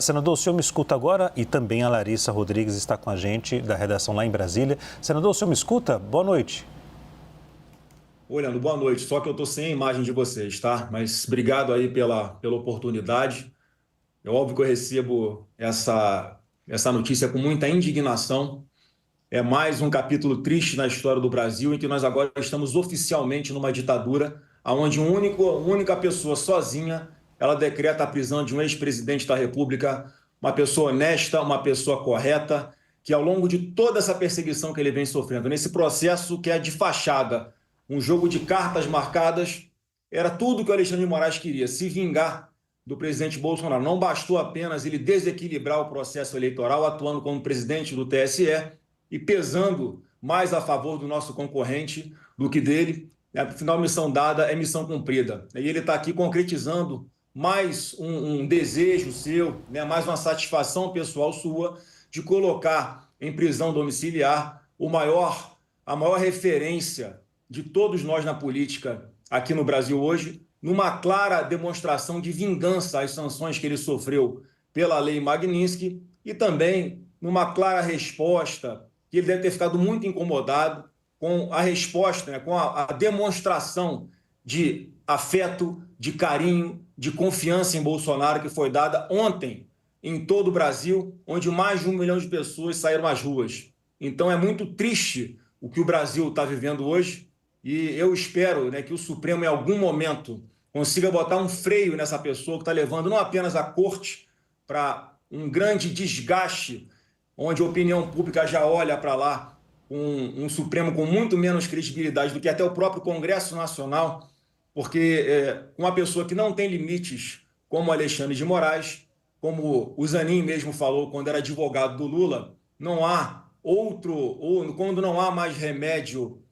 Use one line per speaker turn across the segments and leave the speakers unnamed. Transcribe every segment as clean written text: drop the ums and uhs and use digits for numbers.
Senador, o senhor me escuta agora e também a Larissa Rodrigues está com a gente da redação lá em Brasília. Senador, o senhor me escuta? Boa noite.
Oi, Leandro, boa noite. Só que eu estou sem a imagem de vocês, tá? Mas obrigado aí pela oportunidade. É óbvio que eu recebo essa notícia com muita indignação. É mais um capítulo triste na história do Brasil, em que nós agora estamos oficialmente numa ditadura, onde uma única pessoa sozinha, ela decreta a prisão de um ex-presidente da República, uma pessoa honesta, uma pessoa correta, que ao longo de toda essa perseguição que ele vem sofrendo, nesse processo que é de fachada, um jogo de cartas marcadas, era tudo que o Alexandre de Moraes queria, se vingar do presidente Bolsonaro. Não bastou apenas ele desequilibrar o processo eleitoral, atuando como presidente do TSE e pesando mais a favor do nosso concorrente do que dele. Afinal, missão dada é missão cumprida. E ele está aqui concretizando mais um desejo seu, né, mais uma satisfação pessoal sua de colocar em prisão domiciliar a maior referência de todos nós na política aqui no Brasil hoje, numa clara demonstração de vingança às sanções que ele sofreu pela Lei Magnitsky e também numa clara resposta que ele deve ter ficado muito incomodado com a resposta, né, com a demonstração de afeto, de carinho, de confiança em Bolsonaro que foi dada ontem em todo o Brasil, onde mais de 1 milhão de pessoas saíram às ruas. Então é muito triste o que o Brasil está vivendo hoje e eu espero, né, que o Supremo em algum momento consiga botar um freio nessa pessoa que está levando não apenas a corte para um grande desgaste, onde a opinião pública já olha para lá um Supremo com muito menos credibilidade do que até o próprio Congresso Nacional, porque uma pessoa que não tem limites, como Alexandre de Moraes, como o Zanin mesmo falou quando era advogado do Lula, não há outro, ou quando não há mais remédio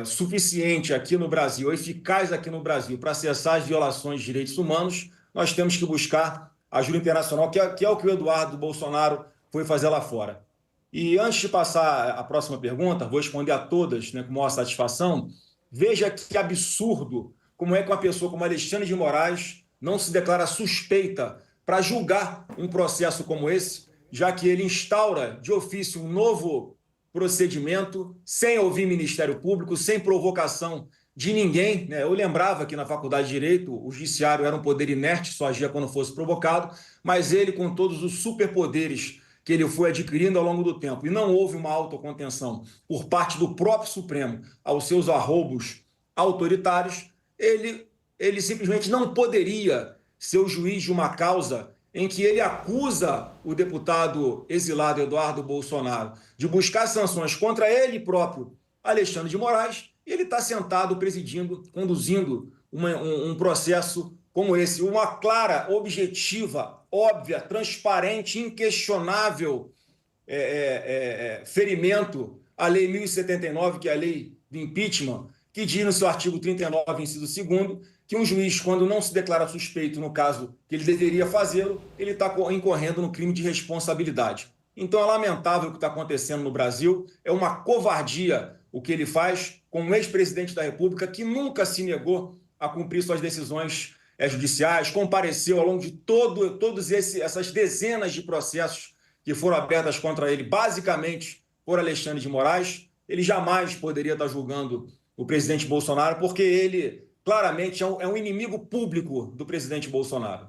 suficiente aqui no Brasil, eficaz aqui no Brasil, para cessar as violações de direitos humanos, nós temos que buscar ajuda internacional, que é o que o Eduardo Bolsonaro foi fazer lá fora. E antes de passar a próxima pergunta, vou responder a todas, né, com maior satisfação. Veja que absurdo como é que uma pessoa como Alexandre de Moraes não se declara suspeita para julgar um processo como esse, já que ele instaura de ofício um novo procedimento, sem ouvir Ministério Público, sem provocação de ninguém, né? Eu lembrava que na Faculdade de Direito o judiciário era um poder inerte, só agia quando fosse provocado, mas ele, com todos os superpoderes que ele foi adquirindo ao longo do tempo, e não houve uma autocontenção por parte do próprio Supremo aos seus arroubos autoritários, ele simplesmente não poderia ser o juiz de uma causa em que ele acusa o deputado exilado Eduardo Bolsonaro de buscar sanções contra ele próprio, Alexandre de Moraes, e ele está sentado, presidindo, conduzindo um processo como esse, uma clara, objetiva, óbvia, transparente, inquestionável ferimento à Lei 1079, que é a lei do impeachment, que diz no seu artigo 39, inciso 2º, que um juiz, quando não se declara suspeito no caso que ele deveria fazê-lo, ele está incorrendo no crime de responsabilidade. Então é lamentável o que está acontecendo no Brasil, é uma covardia o que ele faz com um ex-presidente da República que nunca se negou a cumprir suas decisões judiciais, compareceu ao longo de todas essas dezenas de processos que foram abertas contra ele, basicamente por Alexandre de Moraes. Ele jamais poderia estar julgando o presidente Bolsonaro, porque ele claramente é um inimigo público do presidente Bolsonaro.